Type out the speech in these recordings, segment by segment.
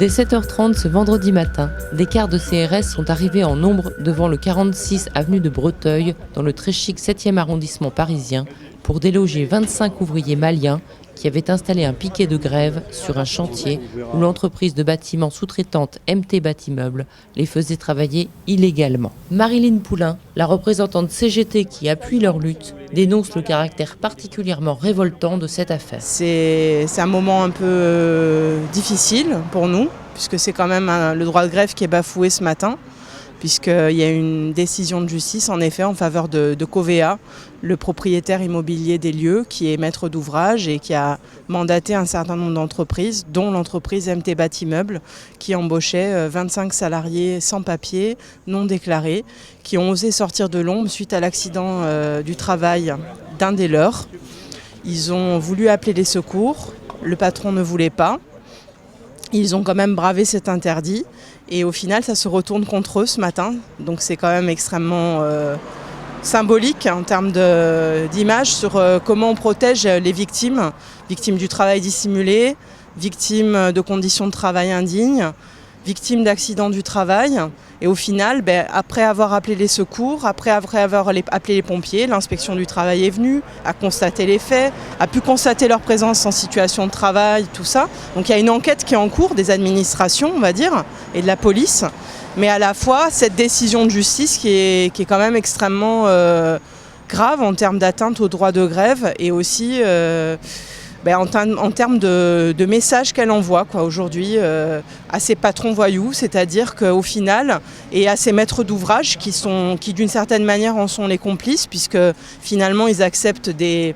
Dès 7h30 ce vendredi matin, des cars de CRS sont arrivés en nombre devant le 46 avenue de Breteuil, dans le très chic 7e arrondissement parisien, pour déloger 25 ouvriers maliens qui avaient installé un piquet de grève sur un chantier où l'entreprise de bâtiment sous-traitante MT Bâtimeubles les faisait travailler illégalement. Marilyn Poulain, la représentante CGT qui appuie leur lutte, dénonce le caractère particulièrement révoltant de cette affaire. C'est un moment un peu difficile pour nous, puisque c'est quand même le droit de grève qui est bafoué ce matin, puisqu'il y a une décision de justice en effet en faveur de Covea, le propriétaire immobilier des lieux qui est maître d'ouvrage et qui a mandaté un certain nombre d'entreprises, dont l'entreprise MT Bâtimeubles, qui embauchait 25 salariés sans papier, non déclarés, qui ont osé sortir de l'ombre suite à l'accident du travail d'un des leurs. Ils ont voulu appeler les secours, le patron ne voulait pas. Ils ont quand même bravé cet interdit et au final ça se retourne contre eux ce matin. Donc c'est quand même extrêmement symbolique en termes d'image sur comment on protège les victimes du travail dissimulé, victimes de conditions de travail indignes, victimes d'accidents du travail. Et au final, après avoir appelé les secours, après avoir appelé les pompiers, l'inspection du travail est venue, a constaté les faits, a pu constater leur présence en situation de travail, tout ça. Donc il y a une enquête qui est en cours des administrations, on va dire, et de la police. Mais à la fois, cette décision de justice qui est quand même extrêmement grave en termes d'atteinte au droit de grève et aussi en termes de messages qu'elle envoie aujourd'hui à ces patrons voyous, c'est-à-dire qu'au final, et à ces maîtres d'ouvrage qui d'une certaine manière en sont les complices, puisque finalement ils acceptent des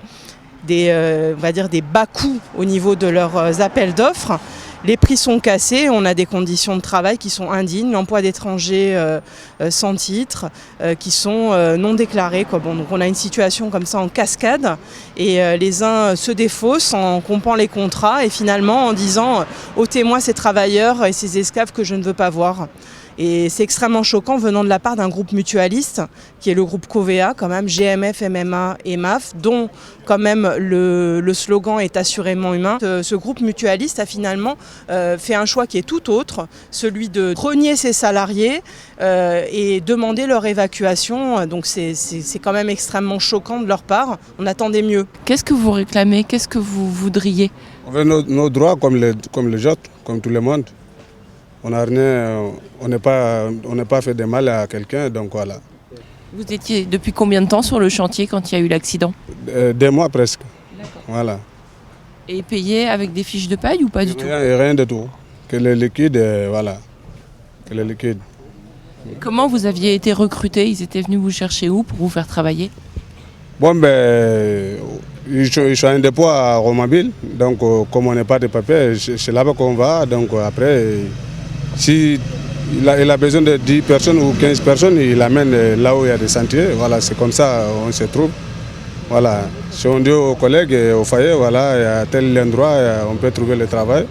bas coûts au niveau de leurs appels d'offres. Les prix sont cassés, on a des conditions de travail qui sont indignes, l'emploi d'étrangers sans titre, qui sont non déclarés. Donc on a une situation comme ça en cascade et les uns se défaussent en rompant les contrats et finalement en disant « ôtez-moi ces travailleurs et ces esclaves que je ne veux pas voir ». Et c'est extrêmement choquant venant de la part d'un groupe mutualiste, qui est le groupe Covea, quand même, GMF, MMA et MAF, dont quand même le slogan est assurément humain. Ce groupe mutualiste a finalement fait un choix qui est tout autre, celui de renier ses salariés et demander leur évacuation. Donc c'est quand même extrêmement choquant de leur part. On attendait mieux. Qu'est-ce que vous réclamez? Qu'est-ce que vous voudriez? On veut nos droits comme les autres, comme tout le monde. On n'a pas fait de mal à quelqu'un, donc voilà. Vous étiez depuis combien de temps sur le chantier quand il y a eu l'accident? 2 mois presque. Voilà. Et payé avec des fiches de paye ou pas du tout? Rien de tout. Que les liquides, voilà. Que les liquides. Comment vous aviez été recruté? Ils étaient venus vous chercher où pour vous faire travailler? Bon, ils sont un dépôt à Romainville, donc comme on n'a pas de papier, c'est là-bas qu'on va, donc après... Si il a besoin de 10 personnes ou 15 personnes, il amène là où il y a des sentiers. Voilà, c'est comme ça on se trouve. Voilà. Si on dit aux collègues au foyer, voilà, il y a tel endroit, on peut trouver le travail.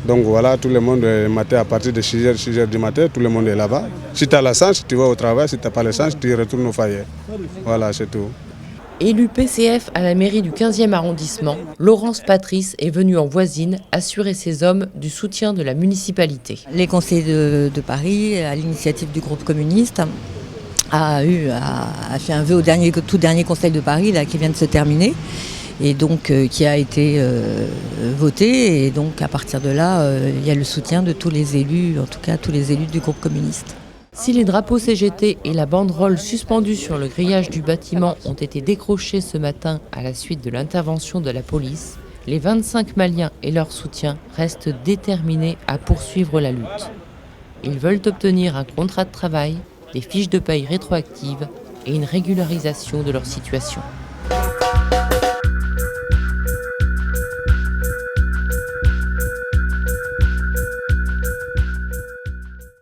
Donc voilà, tout le monde le matin à partir de 6h du matin, tout le monde est là-bas. Si tu as la chance, tu vas au travail. Si tu n'as pas la chance, tu retournes au foyer. Voilà, c'est tout. Élu PCF à la mairie du 15e arrondissement, Laurence Patrice est venue en voisine assurer ses hommes du soutien de la municipalité. Les conseillers de Paris, à l'initiative du groupe communiste, a fait un vœu au tout dernier conseil de Paris là, qui vient de se terminer et donc qui a été voté. Et donc à partir de là, il y a le soutien de tous les élus, en tout cas tous les élus du groupe communiste. Si les drapeaux CGT et la banderole suspendue sur le grillage du bâtiment ont été décrochés ce matin à la suite de l'intervention de la police, les 25 Maliens et leur soutien restent déterminés à poursuivre la lutte. Ils veulent obtenir un contrat de travail, des fiches de paye rétroactives et une régularisation de leur situation.